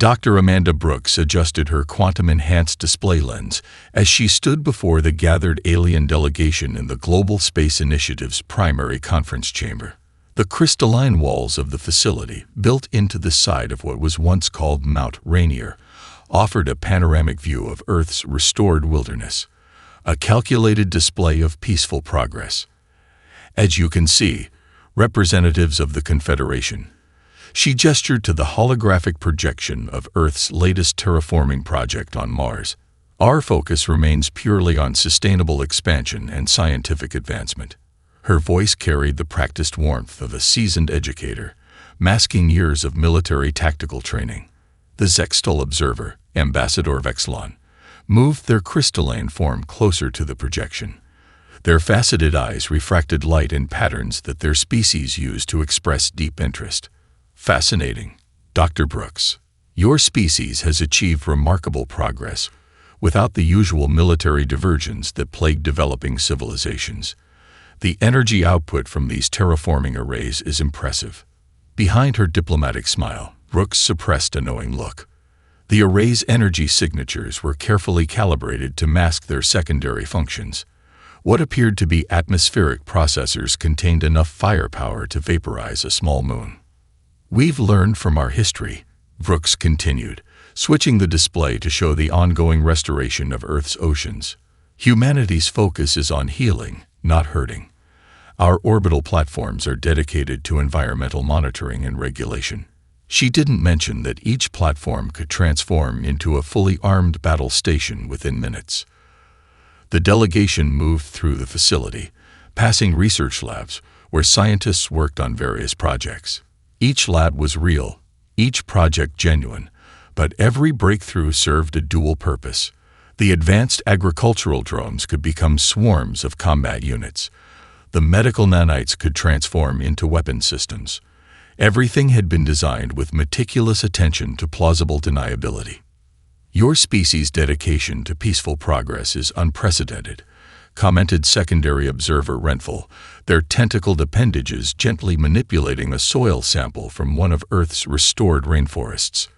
Dr. Amanda Brooks adjusted her quantum-enhanced display lens as she stood before the gathered alien delegation in the Global Space Initiative's primary conference chamber. The crystalline walls of the facility, built into the side of what was once called Mount Rainier, offered a panoramic view of Earth's restored wilderness, a calculated display of peaceful progress. As you can see, representatives of the Confederation. She gestured to the holographic projection of Earth's latest terraforming project on Mars. Our focus remains purely on sustainable expansion and scientific advancement. Her voice carried the practiced warmth of a seasoned educator, masking years of military tactical training. The Zextal observer, Ambassador Vexlon, moved their crystalline form closer to the projection. Their faceted eyes refracted light in patterns that their species used to express deep interest. Fascinating, Dr. Brooks. Your species has achieved remarkable progress without the usual military diversions that plague developing civilizations. The energy output from these terraforming arrays is impressive. Behind her diplomatic smile, Brooks suppressed a knowing look. The array's energy signatures were carefully calibrated to mask their secondary functions. What appeared to be atmospheric processors contained enough firepower to vaporize a small moon. We've learned from our history, Brooks continued, switching the display to show the ongoing restoration of Earth's oceans. Humanity's focus is on healing, not hurting. Our orbital platforms are dedicated to environmental monitoring and regulation. She didn't mention that each platform could transform into a fully armed battle station within minutes. The delegation moved through the facility, passing research labs where scientists worked on various projects. Each lab was real, each project genuine, but every breakthrough served a dual purpose. The advanced agricultural drones could become swarms of combat units. The medical nanites could transform into weapon systems. Everything had been designed with meticulous attention to plausible deniability. Your species' dedication to peaceful progress is unprecedented, commented secondary observer Renfell, their tentacled appendages gently manipulating a soil sample from one of Earth's restored rainforests.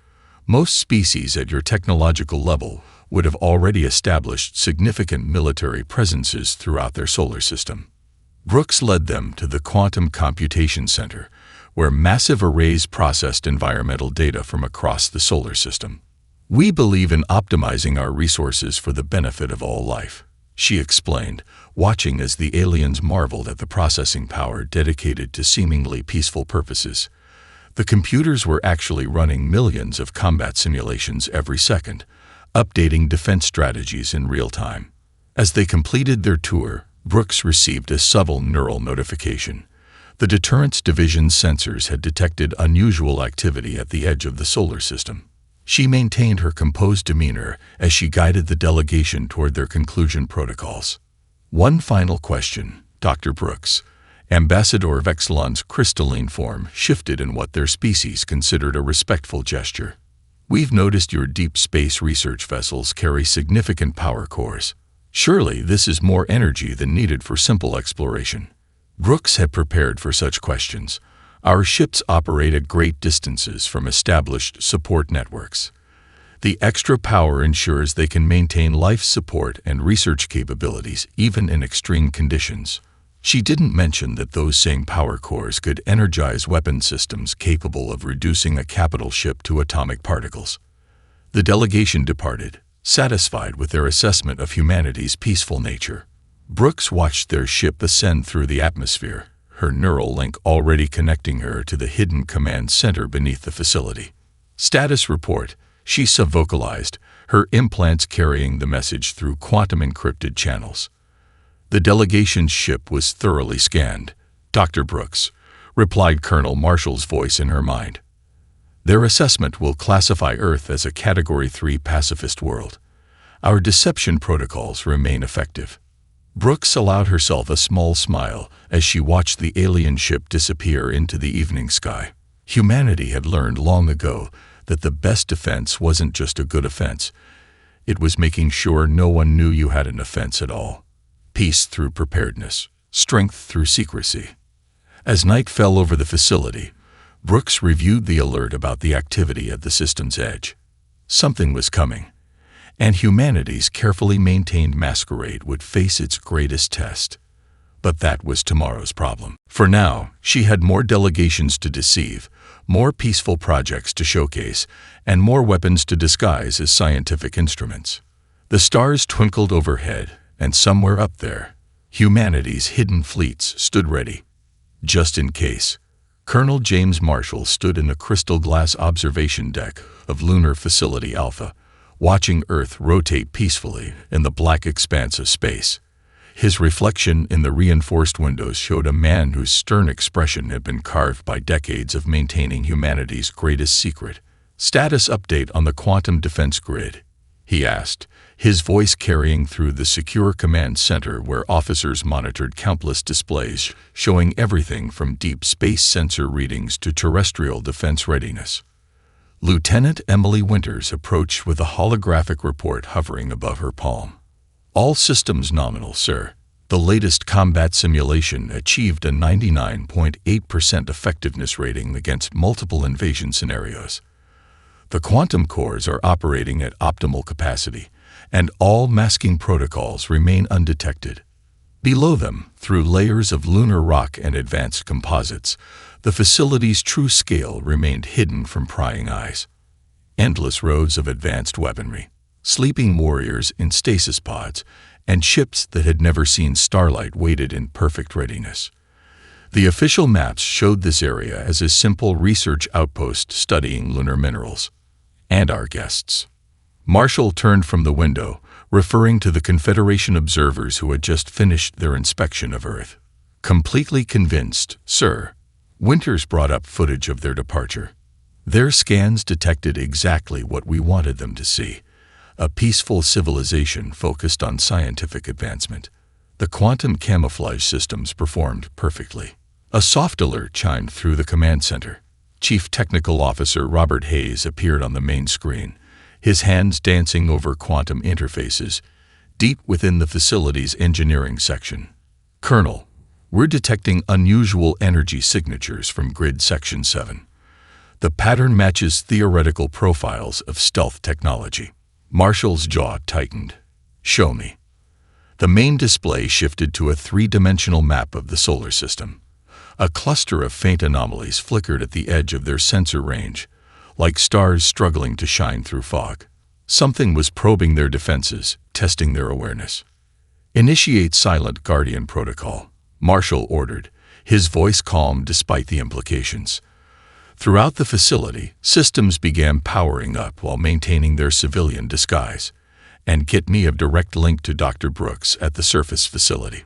Most species at your technological level would have already established significant military presences throughout their solar system. Brooks led them to the Quantum Computation Center, where massive arrays processed environmental data from across the solar system. We believe in optimizing our resources for the benefit of all life, she explained, watching as the aliens marveled at the processing power dedicated to seemingly peaceful purposes. The computers were actually running millions of combat simulations every second, updating defense strategies in real time. As they completed their tour, Brooks received a subtle neural notification. The Deterrence Division's sensors had detected unusual activity at the edge of the solar system. She maintained her composed demeanor as she guided the delegation toward their conclusion protocols. One final question, Dr. Brooks. Ambassador Vexlon's crystalline form shifted in what their species considered a respectful gesture. We've noticed your deep space research vessels carry significant power cores. Surely this is more energy than needed for simple exploration. Brooks had prepared for such questions. Our ships operate at great distances from established support networks. The extra power ensures they can maintain life support and research capabilities even in extreme conditions. She didn't mention that those same power cores could energize weapon systems capable of reducing a capital ship to atomic particles. The delegation departed, satisfied with their assessment of humanity's peaceful nature. Brooks watched their ship ascend through the atmosphere, her neural link already connecting her to the hidden command center beneath the facility. Status report, she subvocalized, her implants carrying the message through quantum-encrypted channels. The delegation's ship was thoroughly scanned. Dr. Brooks, replied Colonel Marshall's voice in her mind. Their assessment will classify Earth as a Category 3 pacifist world. Our deception protocols remain effective. Brooks allowed herself a small smile as she watched the alien ship disappear into the evening sky. Humanity had learned long ago that the best defense wasn't just a good offense. It was making sure no one knew you had an offense at all. Peace through preparedness, strength through secrecy. As night fell over the facility, Brooks reviewed the alert about the activity at the system's edge. Something was coming, and humanity's carefully maintained masquerade would face its greatest test. But that was tomorrow's problem. For now, she had more delegations to deceive, more peaceful projects to showcase, and more weapons to disguise as scientific instruments. The stars twinkled overhead, and somewhere up there, humanity's hidden fleets stood ready. Just in case, Colonel James Marshall stood in a crystal glass observation deck of Lunar Facility Alpha, watching Earth rotate peacefully in the black expanse of space. His reflection in the reinforced windows showed a man whose stern expression had been carved by decades of maintaining humanity's greatest secret. "Status update on the quantum defense grid," he asked, his voice carrying through the secure command center where officers monitored countless displays showing everything from deep space sensor readings to terrestrial defense readiness. Lieutenant Emily Winters approached with a holographic report hovering above her palm. "All systems nominal, sir. The latest combat simulation achieved a 99.8% effectiveness rating against multiple invasion scenarios. The quantum cores are operating at optimal capacity, and all masking protocols remain undetected. Below them, through layers of lunar rock and advanced composites, the facility's true scale remained hidden from prying eyes. Endless rows of advanced weaponry, sleeping warriors in stasis pods, and ships that had never seen starlight waited in perfect readiness. The official maps showed this area as a simple research outpost studying lunar minerals. And our guests." Marshall turned from the window, referring to the Confederation observers who had just finished their inspection of Earth. "Completely convinced, sir." Winters brought up footage of their departure. "Their scans detected exactly what we wanted them to see. A peaceful civilization focused on scientific advancement. The quantum camouflage systems performed perfectly." A soft alert chimed through the command center. Chief Technical Officer Robert Hayes appeared on the main screen, his hands dancing over quantum interfaces, deep within the facility's engineering section. "Colonel, we're detecting unusual energy signatures from Grid Section 7. The pattern matches theoretical profiles of stealth technology." Marshall's jaw tightened. "Show me." The main display shifted to a three-dimensional map of the solar system. A cluster of faint anomalies flickered at the edge of their sensor range, like stars struggling to shine through fog. Something was probing their defenses, testing their awareness. "Initiate Silent Guardian Protocol," Marshall ordered, his voice calm despite the implications. Throughout the facility, systems began powering up while maintaining their civilian disguise. "And get me a direct link to Dr. Brooks at the surface facility."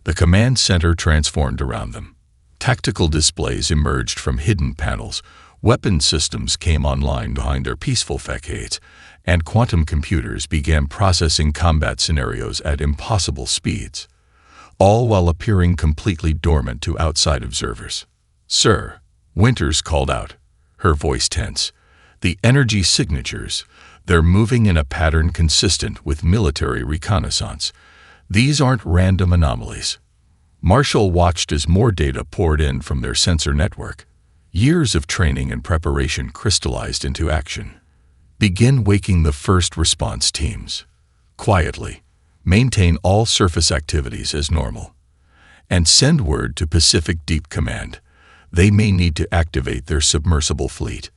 The command center transformed around them. Tactical displays emerged from hidden panels, weapon systems came online behind their peaceful facades, and quantum computers began processing combat scenarios at impossible speeds, all while appearing completely dormant to outside observers. "Sir," Winters called out, her voice tense, "the energy signatures, they're moving in a pattern consistent with military reconnaissance. These aren't random anomalies." Marshall watched as more data poured in from their sensor network. Years of training and preparation crystallized into action. "Begin waking the first response teams. Quietly, maintain all surface activities as normal. And send word to Pacific Deep Command. They may need to activate their submersible fleet."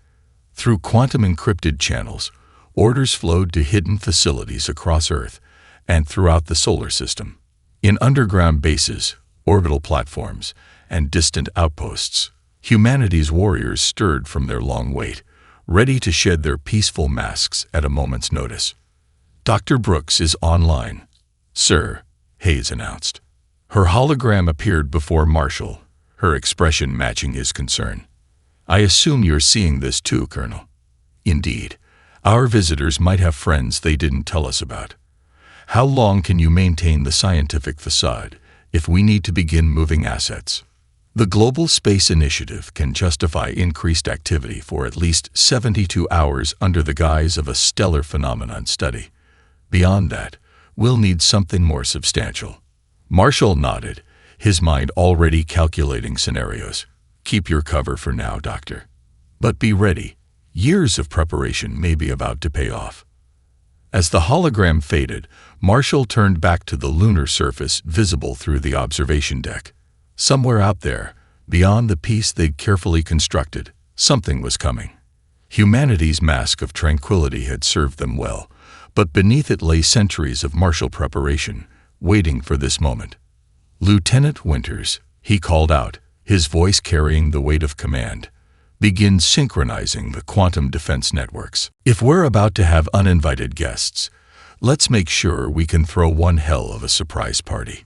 Through quantum-encrypted channels, orders flowed to hidden facilities across Earth and throughout the solar system. In underground bases, orbital platforms, and distant outposts, humanity's warriors stirred from their long wait, ready to shed their peaceful masks at a moment's notice. "Dr. Brooks is online, sir," Hayes announced. Her hologram appeared before Marshall, her expression matching his concern. "I assume you're seeing this too, Colonel." "Indeed. Our visitors might have friends they didn't tell us about. How long can you maintain the scientific facade if we need to begin moving assets?" The Global Space Initiative can justify increased activity for at least 72 hours under the guise of a stellar phenomenon study. Beyond that, we'll need something more substantial. Marshall nodded, his mind already calculating scenarios. Keep your cover for now, Doctor. But be ready. Years of preparation may be about to pay off. As the hologram faded, Marshall turned back to the lunar surface visible through the observation deck. Somewhere out there, beyond the peace they'd carefully constructed, something was coming. Humanity's mask of tranquility had served them well, but beneath it lay centuries of martial preparation, waiting for this moment. "Lieutenant Winters," he called out, his voice carrying the weight of command, "begin synchronizing the quantum defense networks. If we're about to have uninvited guests, let's make sure we can throw one hell of a surprise party."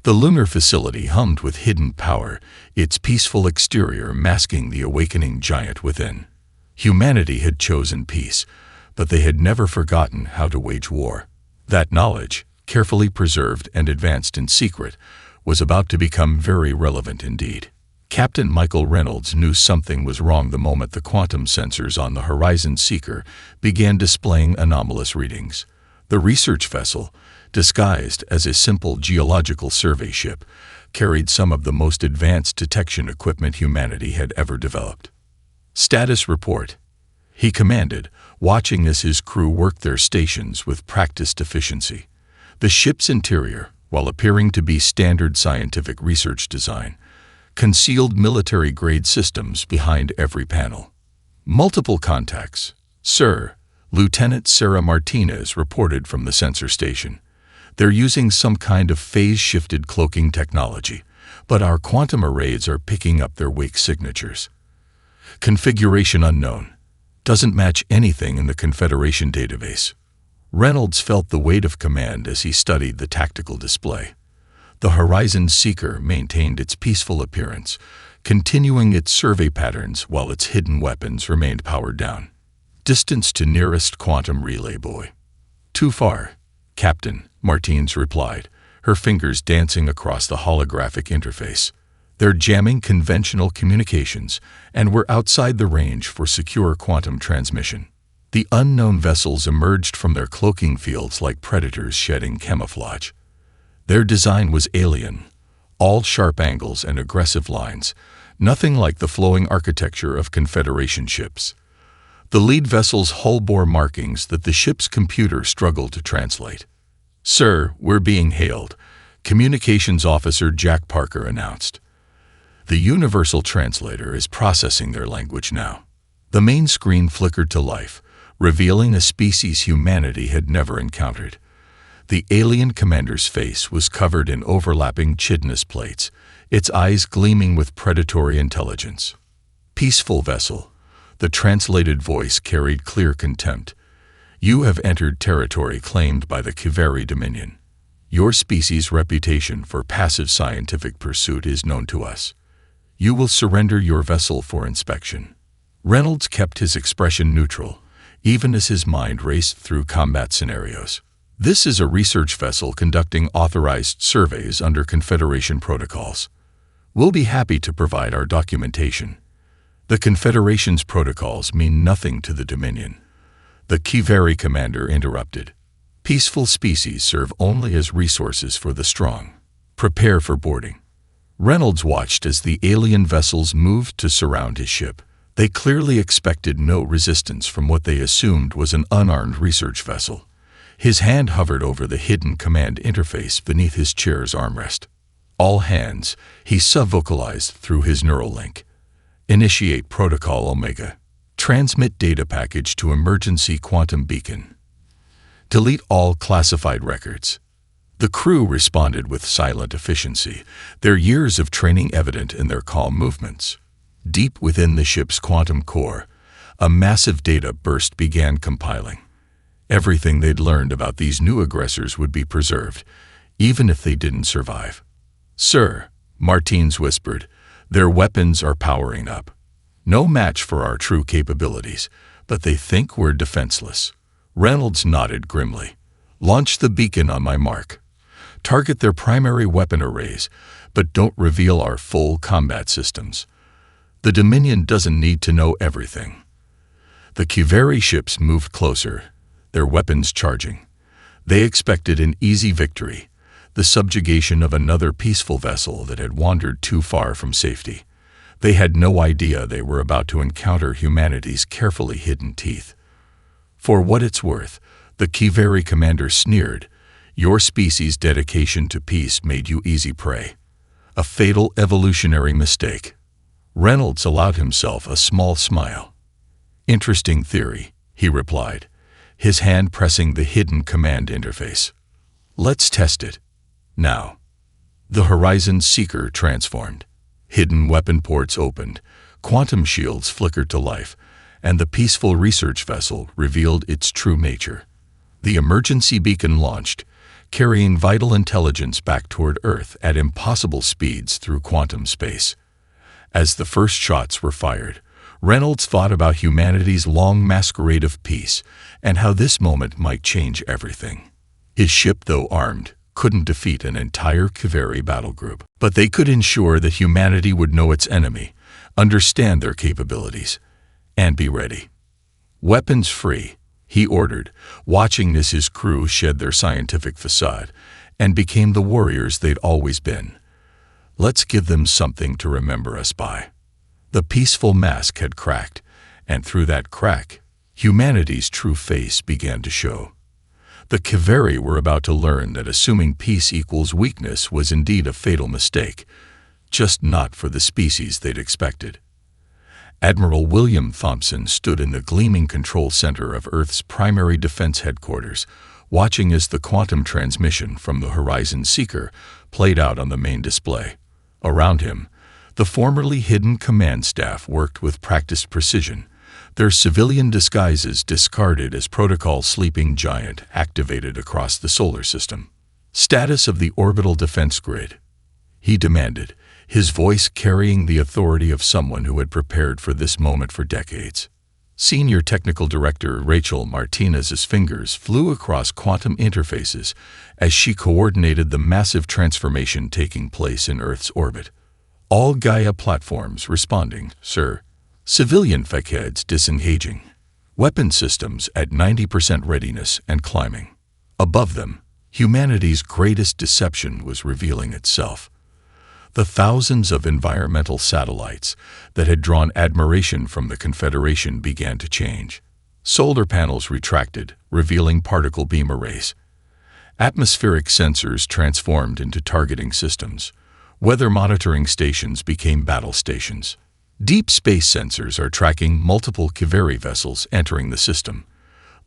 The lunar facility hummed with hidden power, its peaceful exterior masking the awakening giant within. Humanity had chosen peace, but they had never forgotten how to wage war. That knowledge, carefully preserved and advanced in secret, was about to become very relevant indeed. Captain Michael Reynolds knew something was wrong the moment the quantum sensors on the Horizon Seeker began displaying anomalous readings. The research vessel, disguised as a simple geological survey ship, carried some of the most advanced detection equipment humanity had ever developed. "Status report," he commanded, watching as his crew worked their stations with practiced efficiency. The ship's interior, while appearing to be standard scientific research design, concealed military-grade systems behind every panel. "Multiple contacts, sir," Lieutenant Sarah Martinez reported from the sensor station. "They're using some kind of phase-shifted cloaking technology, but our quantum arrays are picking up their wake signatures. Configuration unknown. Doesn't match anything in the Confederation database." Reynolds felt the weight of command as he studied the tactical display. The Horizon Seeker maintained its peaceful appearance, continuing its survey patterns while its hidden weapons remained powered down. "Distance to nearest quantum relay buoy." "Too far, Captain," Martins replied, her fingers dancing across the holographic interface. "They're jamming conventional communications, and we're outside the range for secure quantum transmission." The unknown vessels emerged from their cloaking fields like predators shedding camouflage. Their design was alien, all sharp angles and aggressive lines, nothing like the flowing architecture of Confederation ships. The lead vessel's hull bore markings that the ship's computer struggled to translate. "Sir, we're being hailed," Communications Officer Jack Parker announced. "The Universal Translator is processing their language now." The main screen flickered to life, revealing a species humanity had never encountered. The alien commander's face was covered in overlapping chitinous plates, its eyes gleaming with predatory intelligence. "Peaceful vessel," the translated voice carried clear contempt. "You have entered territory claimed by the Kiveri Dominion. Your species' reputation for passive scientific pursuit is known to us. You will surrender your vessel for inspection." Reynolds kept his expression neutral, even as his mind raced through combat scenarios. "This is a research vessel conducting authorized surveys under Confederation protocols. We'll be happy to provide our documentation." "The Confederation's protocols mean nothing to the Dominion," the Kiveri commander interrupted. "Peaceful species serve only as resources for the strong. Prepare for boarding." Reynolds watched as the alien vessels moved to surround his ship. They clearly expected no resistance from what they assumed was an unarmed research vessel. His hand hovered over the hidden command interface beneath his chair's armrest. "All hands," he sub-vocalized through his neural link. "Initiate Protocol Omega. Transmit data package to emergency quantum beacon. Delete all classified records." The crew responded with silent efficiency, their years of training evident in their calm movements. Deep within the ship's quantum core, a massive data burst began compiling. Everything they'd learned about these new aggressors would be preserved, even if they didn't survive. "Sir," Martins whispered, "their weapons are powering up. No match for our true capabilities, but they think we're defenseless." Reynolds nodded grimly. "Launch the beacon on my mark. Target their primary weapon arrays, but don't reveal our full combat systems. The Dominion doesn't need to know everything." The Kiveri ships moved closer, their weapons charging. They expected an easy victory, the subjugation of another peaceful vessel that had wandered too far from safety. They had no idea they were about to encounter humanity's carefully hidden teeth. For what it's worth, the Kiveri commander sneered, "Your species' dedication to peace made you easy prey. A fatal evolutionary mistake." Reynolds allowed himself a small smile. "Interesting theory," he replied, his hand pressing the hidden command interface. "Let's test it. Now." The Horizon Seeker transformed. Hidden weapon ports opened, quantum shields flickered to life, and the peaceful research vessel revealed its true nature. The emergency beacon launched, carrying vital intelligence back toward Earth at impossible speeds through quantum space. As the first shots were fired, Reynolds thought about humanity's long masquerade of peace and how this moment might change everything. His ship, though armed, couldn't defeat an entire Kiveri battle group, but they could ensure that humanity would know its enemy, understand their capabilities, and be ready. "Weapons free," he ordered, watching as his crew shed their scientific facade and became the warriors they'd always been. "Let's give them something to remember us by." The peaceful mask had cracked, and through that crack, humanity's true face began to show. The Kiveri were about to learn that assuming peace equals weakness was indeed a fatal mistake, just not for the species they'd expected. Admiral William Thompson stood in the gleaming control center of Earth's primary defense headquarters, watching as the quantum transmission from the Horizon Seeker played out on the main display. Around him, the formerly hidden command staff worked with practiced precision, their civilian disguises discarded as protocol sleeping giant activated across the solar system. "Status of the orbital defense grid," he demanded, his voice carrying the authority of someone who had prepared for this moment for decades. Senior Technical Director Rachel Martinez's fingers flew across quantum interfaces as she coordinated the massive transformation taking place in Earth's orbit. "All Gaia platforms responding, sir." Civilian facades disengaging. Weapon systems at 90% readiness and climbing. Above them, humanity's greatest deception was revealing itself. The thousands of environmental satellites that had drawn admiration from the Confederation began to change. Solar panels retracted, revealing particle beam arrays. Atmospheric sensors transformed into targeting systems. Weather monitoring stations became battle stations. Deep space sensors are tracking multiple Kiveri vessels entering the system.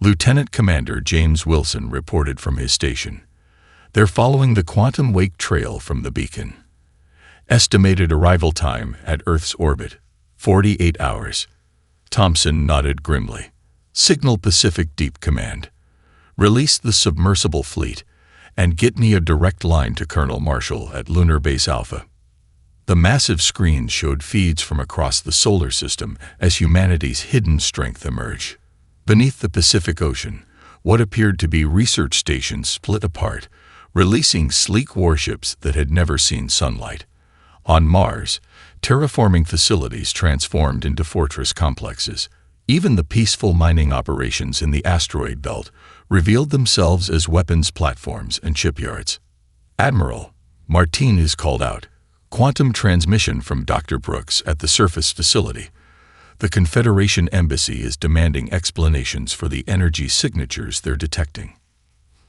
Lieutenant Commander James Wilson reported from his station. "They're following the quantum wake trail from the beacon. Estimated arrival time at Earth's orbit, 48 hours. Thompson nodded grimly. "Signal Pacific Deep Command. Release the submersible fleet and get me a direct line to Colonel Marshall at Lunar Base Alpha." The massive screens showed feeds from across the solar system as humanity's hidden strength emerged. Beneath the Pacific Ocean, what appeared to be research stations split apart, releasing sleek warships that had never seen sunlight. On Mars, terraforming facilities transformed into fortress complexes. Even the peaceful mining operations in the asteroid belt revealed themselves as weapons platforms and shipyards. "Admiral," Martinez called out, "quantum transmission from Dr. Brooks at the surface facility. The Confederation Embassy is demanding explanations for the energy signatures they're detecting."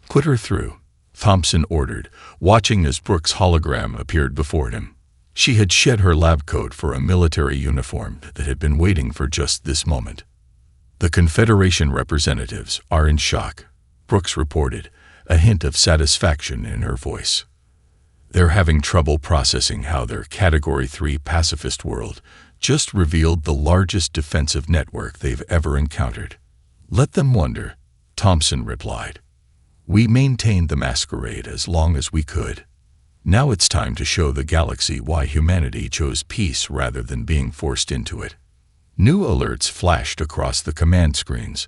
"Put her through," Thompson ordered, watching as Brooks' hologram appeared before him. She had shed her lab coat for a military uniform that had been waiting for just this moment. "The Confederation representatives are in shock," Brooks reported, a hint of satisfaction in her voice. "They're having trouble processing how their Category 3 pacifist world just revealed the largest defensive network they've ever encountered." "Let them wonder," Thompson replied. "We maintained the masquerade as long as we could. Now it's time to show the galaxy why humanity chose peace rather than being forced into it." New alerts flashed across the command screens.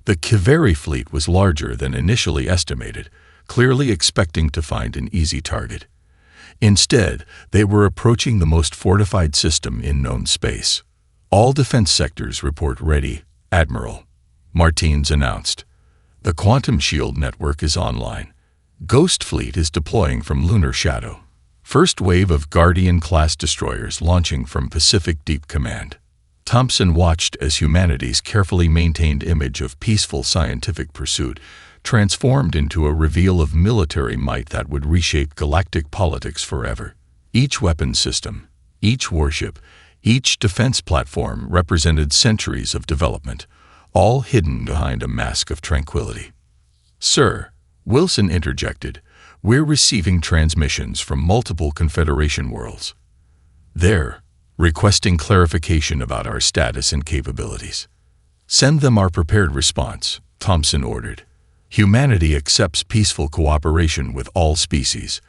The Kiveri fleet was larger than initially estimated, clearly expecting to find an easy target. Instead, they were approaching the most fortified system in known space. "All defense sectors report ready, Admiral," Martinez announced. "The quantum shield network is online. Ghost Fleet is deploying from Lunar Shadow. First wave of Guardian-class destroyers launching from Pacific Deep Command. Thompson watched as humanity's carefully maintained image of peaceful scientific pursuit transformed into a reveal of military might that would reshape galactic politics forever. Each weapon system, each warship, each defense platform represented centuries of development, all hidden behind a mask of tranquility. "Sir," Wilson interjected, "we're receiving transmissions from multiple Confederation worlds. They're requesting clarification about our status and capabilities." "Send them our prepared response," Thompson ordered. "Humanity accepts peaceful cooperation with all species,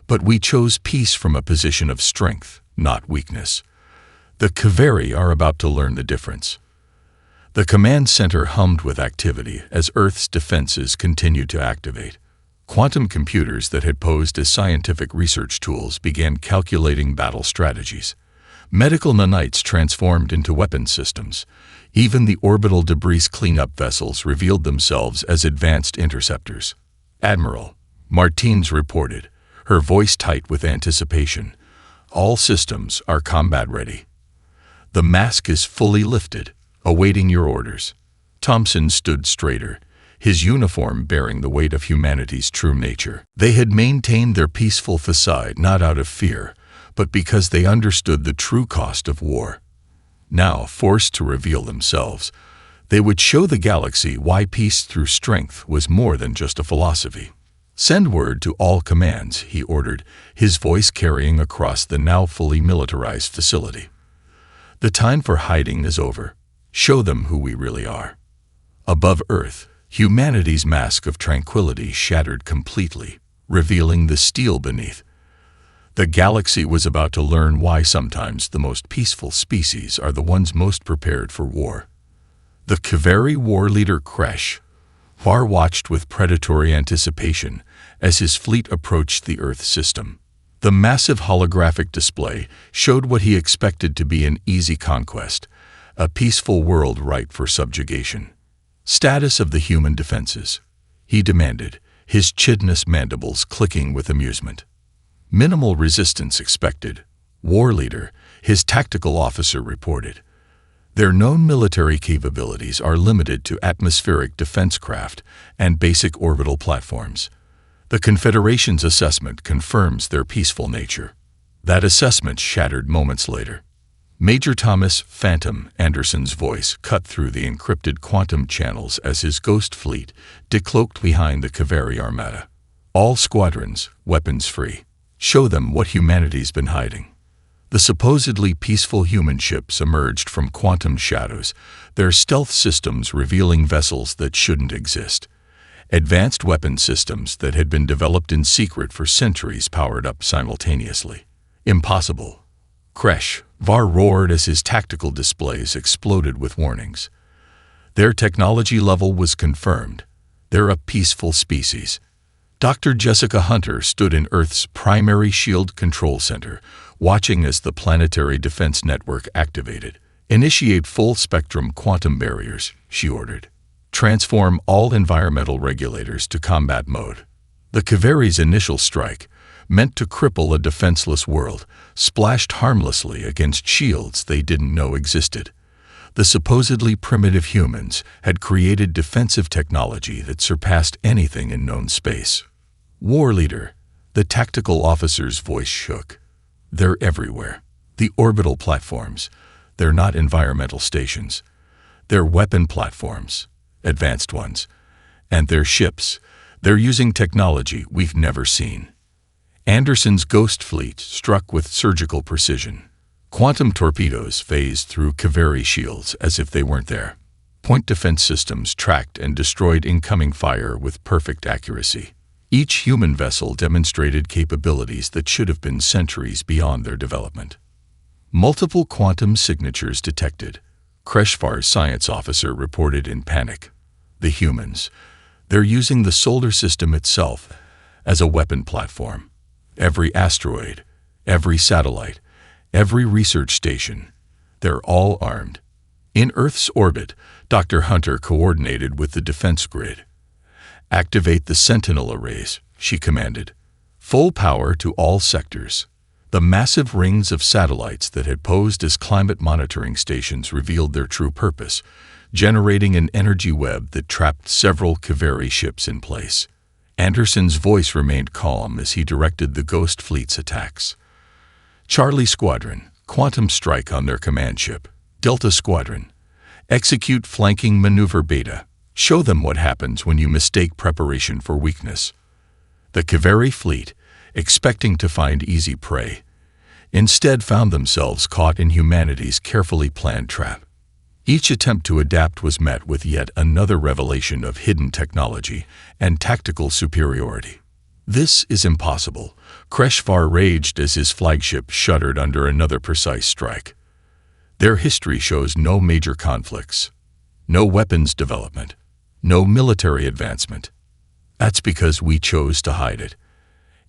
but we chose peace from a position of strength, not weakness. The Kaveri are about to learn the difference." The command center hummed with activity as Earth's defenses continued to activate. Quantum computers that had posed as scientific research tools began calculating battle strategies. Medical nanites transformed into weapon systems. Even the orbital debris cleanup vessels revealed themselves as advanced interceptors. "Admiral," Martins reported, her voice tight with anticipation, "all systems are combat-ready. The mask is fully lifted, awaiting your orders." Thompson stood straighter, his uniform bearing the weight of humanity's true nature. They had maintained their peaceful facade not out of fear, but because they understood the true cost of war. Now, forced to reveal themselves, they would show the galaxy why peace through strength was more than just a philosophy. "Send word to all commands," he ordered, his voice carrying across the now fully militarized facility. "The time for hiding is over. Show them who we really are." Above Earth, humanity's mask of tranquility shattered completely, revealing the steel beneath. The galaxy was about to learn why sometimes the most peaceful species are the ones most prepared for war. The Kaveri war leader Kresh Var watched with predatory anticipation as his fleet approached the Earth system. The massive holographic display showed what he expected to be an easy conquest, a peaceful world ripe for subjugation. "Status of the human defenses," he demanded, his chitinous mandibles clicking with amusement. "Minimal resistance expected," war leader, his tactical officer reported. "Their known military capabilities are limited to atmospheric defense craft and basic orbital platforms. The Confederation's assessment confirms their peaceful nature." That assessment shattered moments later. Major Thomas "Phantom" Anderson's voice cut through the encrypted quantum channels as his ghost fleet decloaked behind the Kaveri Armada. "All squadrons, weapons free. Show them what humanity's been hiding." The supposedly peaceful human ships emerged from quantum shadows, their stealth systems revealing vessels that shouldn't exist. Advanced weapon systems that had been developed in secret for centuries powered up simultaneously. "Impossible." Kresh Var roared as his tactical displays exploded with warnings. Their technology level was confirmed. They're a peaceful species. Dr. Jessica Hunter stood in Earth's primary shield control center, watching as the planetary defense network activated. "Initiate full-spectrum quantum barriers," she ordered. "Transform all environmental regulators to combat mode." The Kaveri's initial strike, meant to cripple a defenseless world, splashed harmlessly against shields they didn't know existed. The supposedly primitive humans had created defensive technology that surpassed anything in known space. "War leader," the tactical officer's voice shook. "They're everywhere. The orbital platforms, they're not environmental stations. They're weapon platforms, advanced ones. And their ships, they're using technology we've never seen." Anderson's ghost fleet struck with surgical precision. Quantum torpedoes phased through Kaveri shields as if they weren't there. Point defense systems tracked and destroyed incoming fire with perfect accuracy. Each human vessel demonstrated capabilities that should have been centuries beyond their development. Multiple quantum signatures detected, Kreshvar's science officer reported in panic. "The humans, they're using the solar system itself as a weapon platform. Every asteroid, every satellite, every research station, they're all armed." In Earth's orbit, Dr. Hunter coordinated with the defense grid. "Activate the Sentinel arrays," she commanded. "Full power to all sectors." The massive rings of satellites that had posed as climate monitoring stations revealed their true purpose, generating an energy web that trapped several Kaveri ships in place. Anderson's voice remained calm as he directed the Ghost Fleet's attacks. Charlie Squadron, quantum strike on their command ship. Delta Squadron, execute flanking maneuver Beta. Show them what happens when you mistake preparation for weakness. The Kaveri fleet, expecting to find easy prey, instead found themselves caught in humanity's carefully planned trap. Each attempt to adapt was met with yet another revelation of hidden technology and tactical superiority. "This is impossible," Kreshvar raged as his flagship shuddered under another precise strike. Their history shows no major conflicts, no weapons development, no military advancement. That's because we chose to hide it.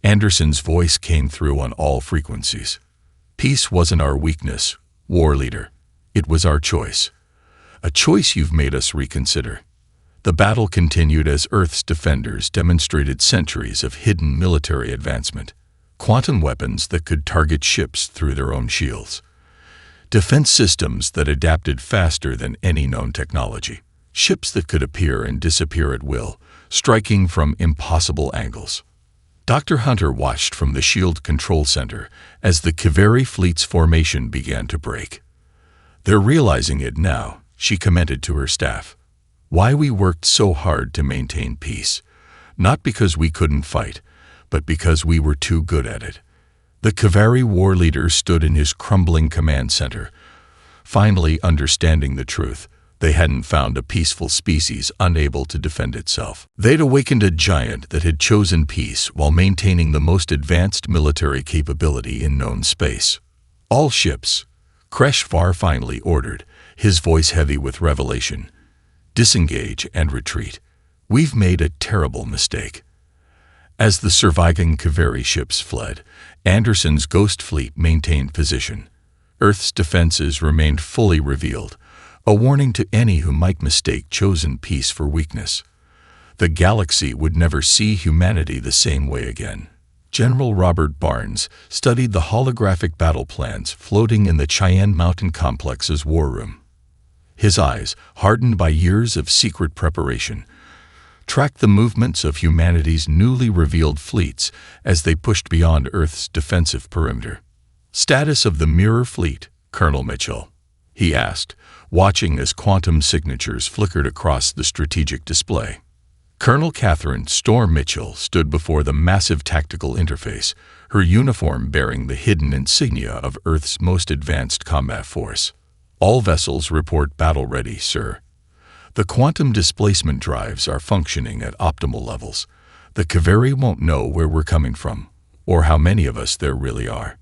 Anderson's voice came through on all frequencies. Peace wasn't our weakness, war leader. It was our choice. A choice you've made us reconsider. The battle continued as Earth's defenders demonstrated centuries of hidden military advancement. Quantum weapons that could target ships through their own shields. Defense systems that adapted faster than any known technology. Ships that could appear and disappear at will, striking from impossible angles. Dr. Hunter watched from the shield control center as the Kaveri fleet's formation began to break. "They're realizing it now," she commented to her staff. "Why we worked so hard to maintain peace. Not because we couldn't fight, but because we were too good at it." The Kaveri war leader stood in his crumbling command center, finally understanding the truth. They hadn't found a peaceful species unable to defend itself. They'd awakened a giant that had chosen peace while maintaining the most advanced military capability in known space. "All ships," Kreshvar finally ordered, his voice heavy with revelation, "disengage and retreat. We've made a terrible mistake." As the surviving Kaveri ships fled, Anderson's Ghost Fleet maintained position. Earth's defenses remained fully revealed, a warning to any who might mistake chosen peace for weakness. The galaxy would never see humanity the same way again. General Robert Barnes studied the holographic battle plans floating in the Cheyenne Mountain Complex's war room. His eyes, hardened by years of secret preparation, tracked the movements of humanity's newly revealed fleets as they pushed beyond Earth's defensive perimeter. "Status of the Mirror Fleet, Colonel Mitchell?" he asked, watching as quantum signatures flickered across the strategic display. Colonel Catherine Storm Mitchell stood before the massive tactical interface, her uniform bearing the hidden insignia of Earth's most advanced combat force. "All vessels report battle-ready, sir. The quantum displacement drives are functioning at optimal levels. The Kaveri won't know where we're coming from, or how many of us there really are."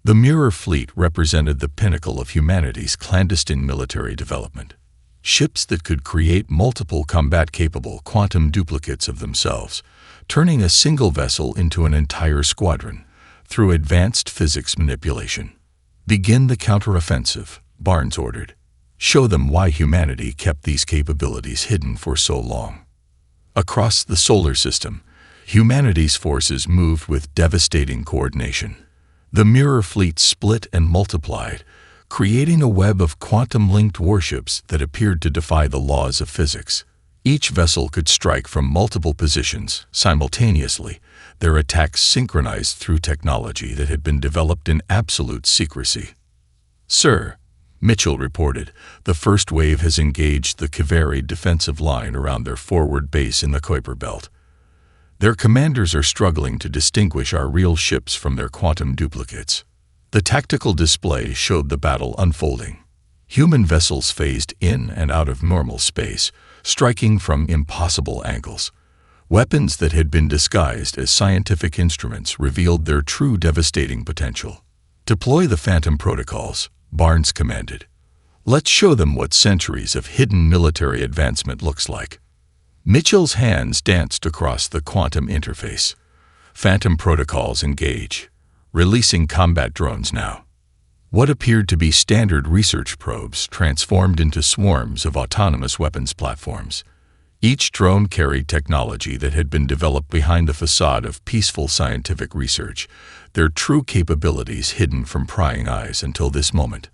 The Mirror Fleet represented the pinnacle of humanity's clandestine military development. Ships that could create multiple combat-capable quantum duplicates of themselves, turning a single vessel into an entire squadron through advanced physics manipulation. "Begin the counteroffensive," Barnes ordered. "Show them why humanity kept these capabilities hidden for so long." Across the solar system, humanity's forces moved with devastating coordination. The Mirror Fleet split and multiplied, creating a web of quantum-linked warships that appeared to defy the laws of physics. Each vessel could strike from multiple positions simultaneously, their attacks synchronized through technology that had been developed in absolute secrecy. "Sir," Mitchell reported, "the first wave has engaged the Kaveri defensive line around their forward base in the Kuiper Belt. Their commanders are struggling to distinguish our real ships from their quantum duplicates." The tactical display showed the battle unfolding. Human vessels phased in and out of normal space, striking from impossible angles. Weapons that had been disguised as scientific instruments revealed their true devastating potential. "Deploy the Phantom protocols," Barnes commanded. "Let's show them what centuries of hidden military advancement looks like." Mitchell's hands danced across the quantum interface. "Phantom protocols engage. Releasing combat drones now." What appeared to be standard research probes transformed into swarms of autonomous weapons platforms. Each drone carried technology that had been developed behind the facade of peaceful scientific research, their true capabilities hidden from prying eyes until this moment.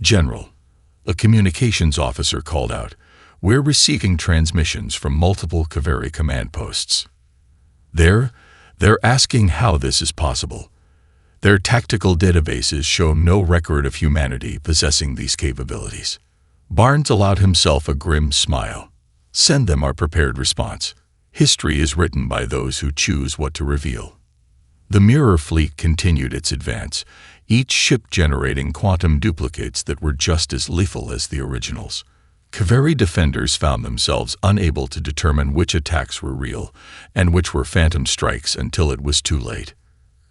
"General," a communications officer called out, "we're receiving transmissions from multiple Kaveri command posts. They're asking how this is possible. Their tactical databases show no record of humanity possessing these capabilities." Barnes allowed himself a grim smile. "Send them our prepared response. History is written by those who choose what to reveal." The Mirror fleet continued its advance, each ship generating quantum duplicates that were just as lethal as the originals. Kaveri defenders found themselves unable to determine which attacks were real and which were phantom strikes until it was too late.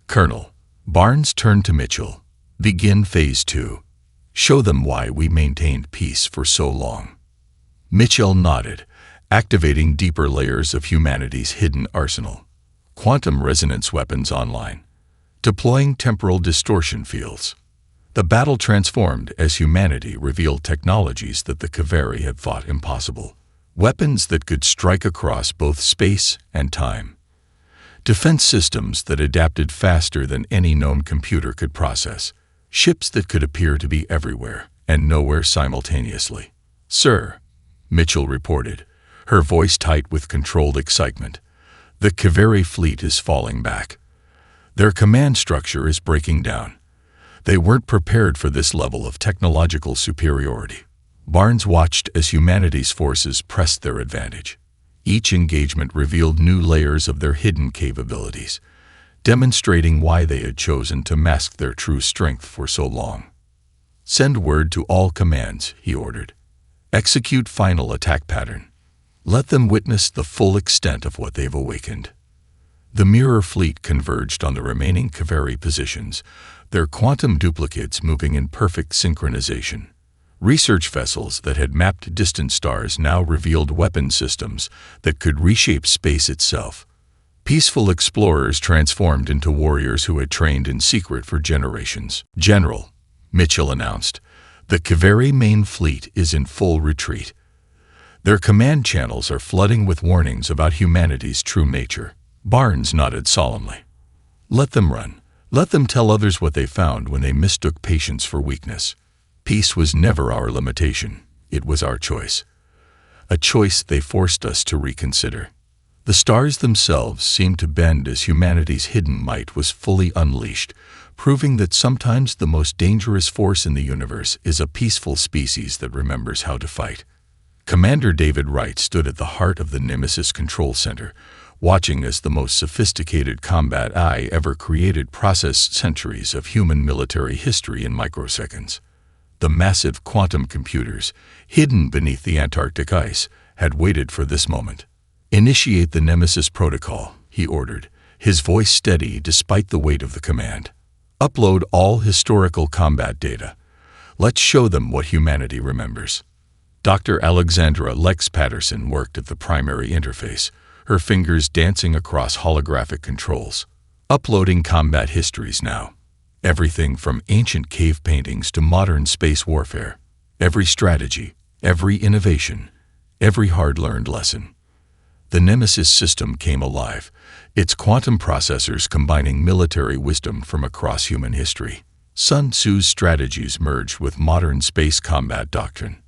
"Colonel," Barnes turned to Mitchell, "begin Phase 2. Show them why we maintained peace for so long." Mitchell nodded, activating deeper layers of humanity's hidden arsenal. Quantum resonance weapons online. Deploying temporal distortion fields. The battle transformed as humanity revealed technologies that the Kaveri had thought impossible. Weapons that could strike across both space and time. Defense systems that adapted faster than any known computer could process. Ships that could appear to be everywhere and nowhere simultaneously. "Sir," Mitchell reported, her voice tight with controlled excitement, "the Kaveri fleet is falling back. Their command structure is breaking down. They weren't prepared for this level of technological superiority." Barnes watched as humanity's forces pressed their advantage. Each engagement revealed new layers of their hidden capabilities, demonstrating why they had chosen to mask their true strength for so long. "Send word to all commands," he ordered. "Execute final attack pattern. Let them witness the full extent of what they've awakened." The Mirror fleet converged on the remaining Kaveri positions, their quantum duplicates moving in perfect synchronization. Research vessels that had mapped distant stars now revealed weapon systems that could reshape space itself. Peaceful explorers transformed into warriors who had trained in secret for generations. "General," Mitchell announced, "the Kaveri main fleet is in full retreat. Their command channels are flooding with warnings about humanity's true nature." Barnes nodded solemnly. "Let them run. Let them tell others what they found when they mistook patience for weakness. Peace was never our limitation. It was our choice. A choice they forced us to reconsider." The stars themselves seemed to bend as humanity's hidden might was fully unleashed, proving that sometimes the most dangerous force in the universe is a peaceful species that remembers how to fight. Commander David Wright stood at the heart of the Nemesis Control Center, watching as the most sophisticated combat AI ever created processed centuries of human military history in microseconds. The massive quantum computers, hidden beneath the Antarctic ice, had waited for this moment. "Initiate the Nemesis protocol," he ordered, his voice steady despite the weight of the command. "Upload all historical combat data. Let's show them what humanity remembers." Dr. Alexandra Lex Patterson worked at the primary interface, her fingers dancing across holographic controls. "Uploading combat histories now. Everything from ancient cave paintings to modern space warfare. Every strategy, every innovation, every hard-learned lesson." The Nemesis system came alive, its quantum processors combining military wisdom from across human history. Sun Tzu's strategies merged with modern space combat doctrine.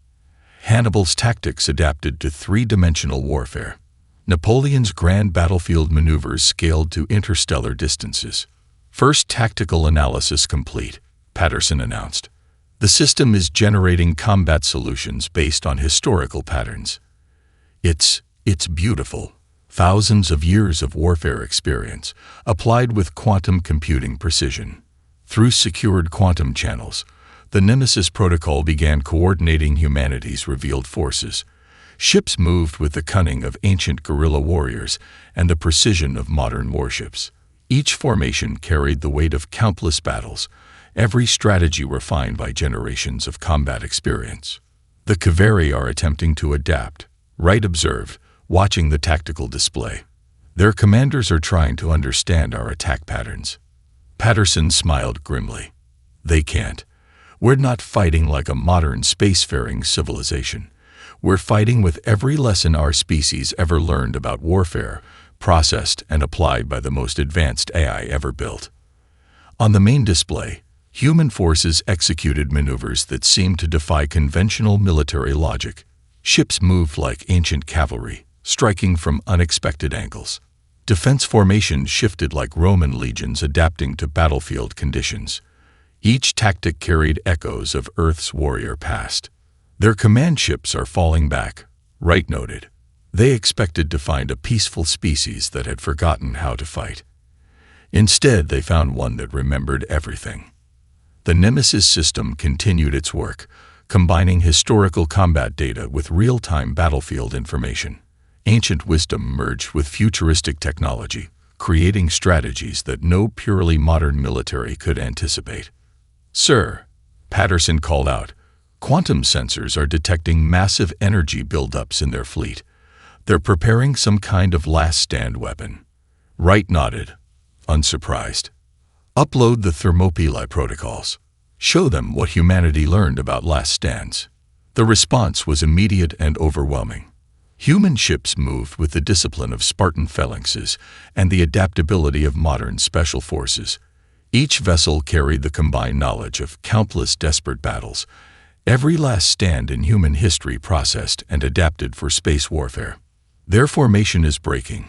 Hannibal's tactics adapted to three-dimensional warfare. Napoleon's grand battlefield maneuvers scaled to interstellar distances. "First tactical analysis complete," Patterson announced. "The system is generating combat solutions based on historical patterns. It's beautiful. Thousands of years of warfare experience, applied with quantum computing precision. Through secured quantum channels, the Nemesis protocol began coordinating humanity's revealed forces. Ships moved with the cunning of ancient guerrilla warriors and the precision of modern warships. Each formation carried the weight of countless battles, every strategy refined by generations of combat experience. The Kaveri are attempting to adapt," Wright observed, watching the tactical display. "Their commanders are trying to understand our attack patterns." Patterson smiled grimly. "They can't. We're not fighting like a modern spacefaring civilization. We're fighting with every lesson our species ever learned about warfare, processed and applied by the most advanced AI ever built. On the main display, human forces executed maneuvers that seemed to defy conventional military logic. Ships moved like ancient cavalry, striking from unexpected angles. Defense formations shifted like Roman legions adapting to battlefield conditions. Each tactic carried echoes of Earth's warrior past. Their command ships are falling back, Wright noted. They expected to find a peaceful species that had forgotten how to fight. Instead, they found one that remembered everything. The Nemesis system continued its work, combining historical combat data with real-time battlefield information. Ancient wisdom merged with futuristic technology, creating strategies that no purely modern military could anticipate. "Sir," Patterson called out, "quantum sensors are detecting massive energy buildups in their fleet. They're preparing some kind of last-stand weapon." Wright nodded, unsurprised. "Upload the Thermopylae protocols. Show them what humanity learned about last stands." The response was immediate and overwhelming. Human ships moved with the discipline of Spartan phalanxes and the adaptability of modern special forces. Each vessel carried the combined knowledge of countless desperate battles, every last stand in human history processed and adapted for space warfare. "Their formation is breaking,"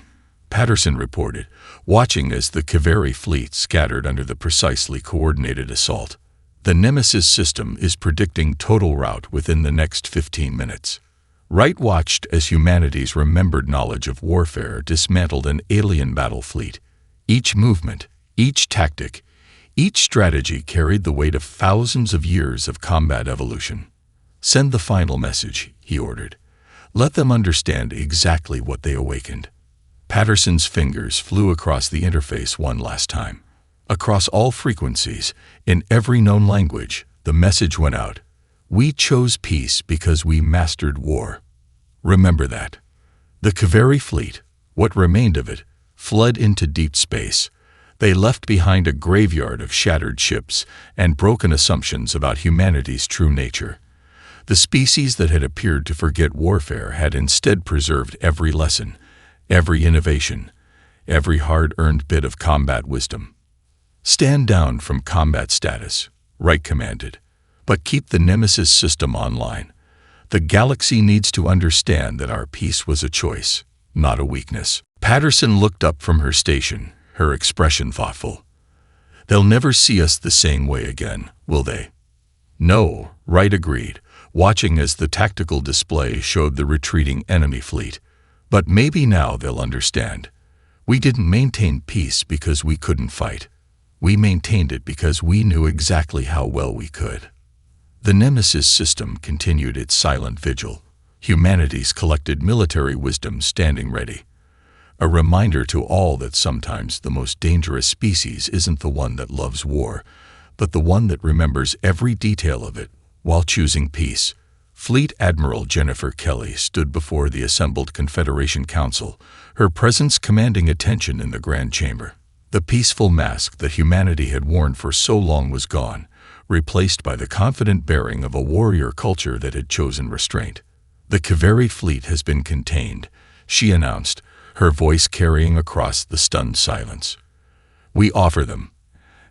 Patterson reported, watching as the Kaveri fleet scattered under the precisely coordinated assault. "The Nemesis system is predicting total rout within the next 15 minutes. Wright watched as humanity's remembered knowledge of warfare dismantled an alien battle fleet. Each movement, each tactic, each strategy carried the weight of thousands of years of combat evolution. "Send the final message," he ordered. "Let them understand exactly what they awakened." Patterson's fingers flew across the interface one last time. Across all frequencies, in every known language, the message went out. "We chose peace because we mastered war. Remember that." The Kaveri fleet, what remained of it, fled into deep space. They left behind a graveyard of shattered ships and broken assumptions about humanity's true nature. The species that had appeared to forget warfare had instead preserved every lesson, every innovation, every hard-earned bit of combat wisdom. "Stand down from combat status," Wright commanded, "but keep the Nemesis system online. The galaxy needs to understand that our peace was a choice, not a weakness." Patterson looked up from her station, her expression thoughtful. "They'll never see us the same way again, will they?" "No," Wright agreed, watching as the tactical display showed the retreating enemy fleet. "But maybe now they'll understand. We didn't maintain peace because we couldn't fight. We maintained it because we knew exactly how well we could." The Nemesis system continued its silent vigil, humanity's collected military wisdom standing ready. A reminder to all that sometimes the most dangerous species isn't the one that loves war, but the one that remembers every detail of it while choosing peace. Fleet Admiral Jennifer Kelly stood before the assembled Confederation Council, her presence commanding attention in the Grand Chamber. The peaceful mask that humanity had worn for so long was gone, replaced by the confident bearing of a warrior culture that had chosen restraint. "The Kaveri fleet has been contained," she announced, her voice carrying across the stunned silence. "We offer them,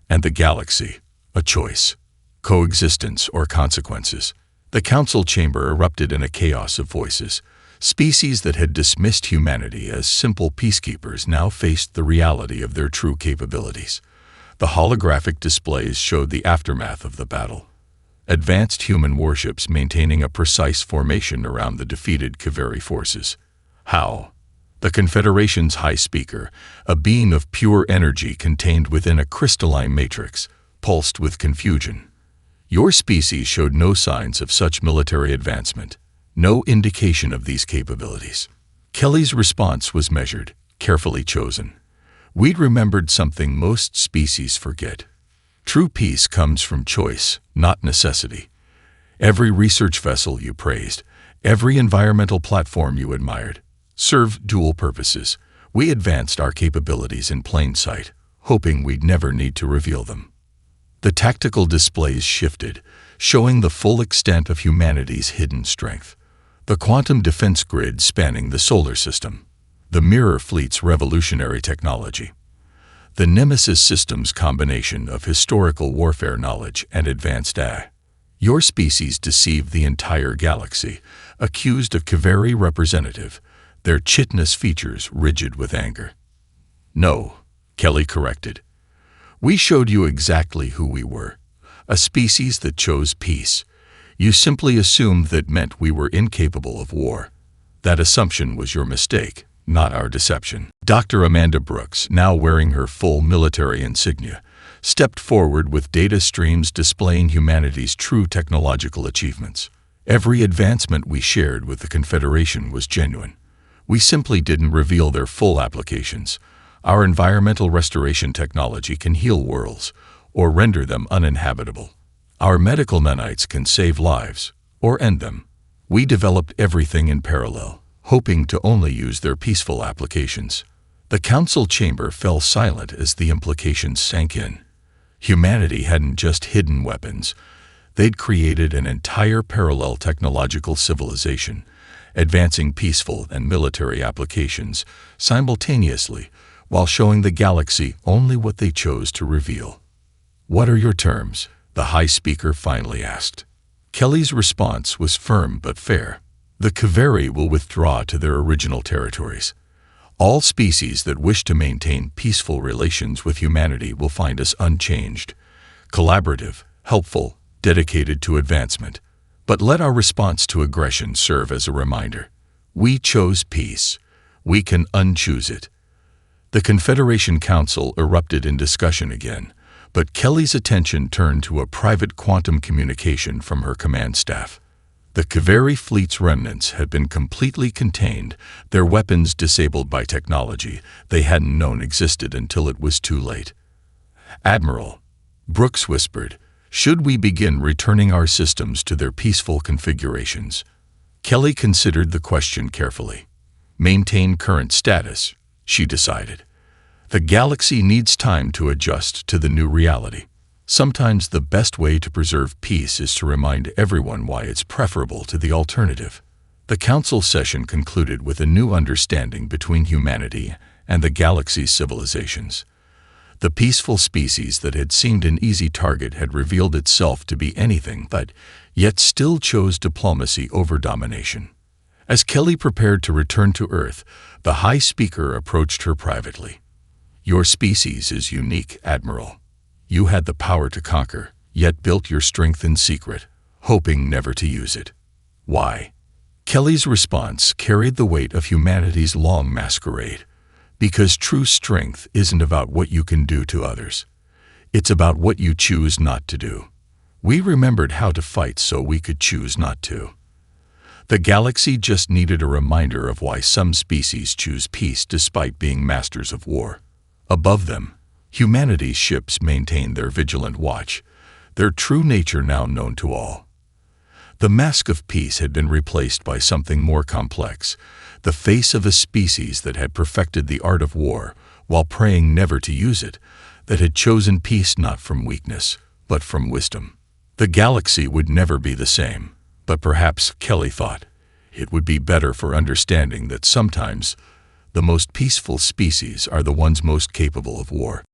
and the galaxy, a choice: coexistence or consequences." The council chamber erupted in a chaos of voices. Species that had dismissed humanity as simple peacekeepers now faced the reality of their true capabilities. The holographic displays showed the aftermath of the battle. Advanced human warships maintaining a precise formation around the defeated Kaveri forces. "How?" The Confederation's high speaker, a being of pure energy contained within a crystalline matrix, pulsed with confusion. "Your species showed no signs of such military advancement, no indication of these capabilities." Kelly's response was measured, carefully chosen. "We'd remembered something most species forget. True peace comes from choice, not necessity. Every research vessel you praised, every environmental platform you admired, served dual purposes. We advanced our capabilities in plain sight, hoping we'd never need to reveal them." The tactical displays shifted, showing the full extent of humanity's hidden strength. the quantum defense grid spanning the solar system, the Mirror Fleet's revolutionary technology, the Nemesis system's combination of historical warfare knowledge and advanced AI. Your species deceived the entire galaxy, accused of Kaveri representative, their chitinous features rigid with anger. No, Kelly corrected. We showed you exactly who we were, a species that chose peace. You simply assumed that meant we were incapable of war. That assumption was your mistake, not our deception. Dr. Amanda Brooks, now wearing her full military insignia, stepped forward with data streams displaying humanity's true technological achievements. Every advancement we shared with the Confederation was genuine. We simply didn't reveal their full applications. Our environmental restoration technology can heal worlds or render them uninhabitable. Our medical nanites can save lives or end them. We developed everything in parallel, hoping to only use their peaceful applications. The council chamber fell silent as the implications sank in. Humanity hadn't just hidden weapons. They'd created an entire parallel technological civilization, advancing peaceful and military applications simultaneously while showing the galaxy only what they chose to reveal. "What are your terms?" the High Speaker finally asked. Kelly's response was firm but fair. The Kaveri will withdraw to their original territories. All species that wish to maintain peaceful relations with humanity will find us unchanged, collaborative, helpful, dedicated to advancement. But let our response to aggression serve as a reminder. We chose peace. We can unchoose it. The Confederation Council erupted in discussion again, but Kelly's attention turned to a private quantum communication from her command staff. The Kaveri fleet's remnants had been completely contained, their weapons disabled by technology they hadn't known existed until it was too late. "Admiral," Brooks whispered, "should we begin returning our systems to their peaceful configurations?" Kelly considered the question carefully. "Maintain current status," she decided. "The galaxy needs time to adjust to the new reality. Sometimes the best way to preserve peace is to remind everyone why it's preferable to the alternative." The council session concluded with a new understanding between humanity and the galaxy's civilizations. The peaceful species that had seemed an easy target had revealed itself to be anything but, yet still chose diplomacy over domination. As Kelly prepared to return to Earth, the High Speaker approached her privately. "Your species is unique, Admiral. You had the power to conquer, yet built your strength in secret, hoping never to use it. Why?" Kelly's response carried the weight of humanity's long masquerade. "Because true strength isn't about what you can do to others. It's about what you choose not to do. We remembered how to fight so we could choose not to." The galaxy just needed a reminder of why some species choose peace despite being masters of war. Above them, humanity's ships maintained their vigilant watch, their true nature now known to all. The mask of peace had been replaced by something more complex, the face of a species that had perfected the art of war while praying never to use it, that had chosen peace not from weakness, but from wisdom. The galaxy would never be the same, but perhaps, Kelly thought, it would be better for understanding that sometimes the most peaceful species are the ones most capable of war.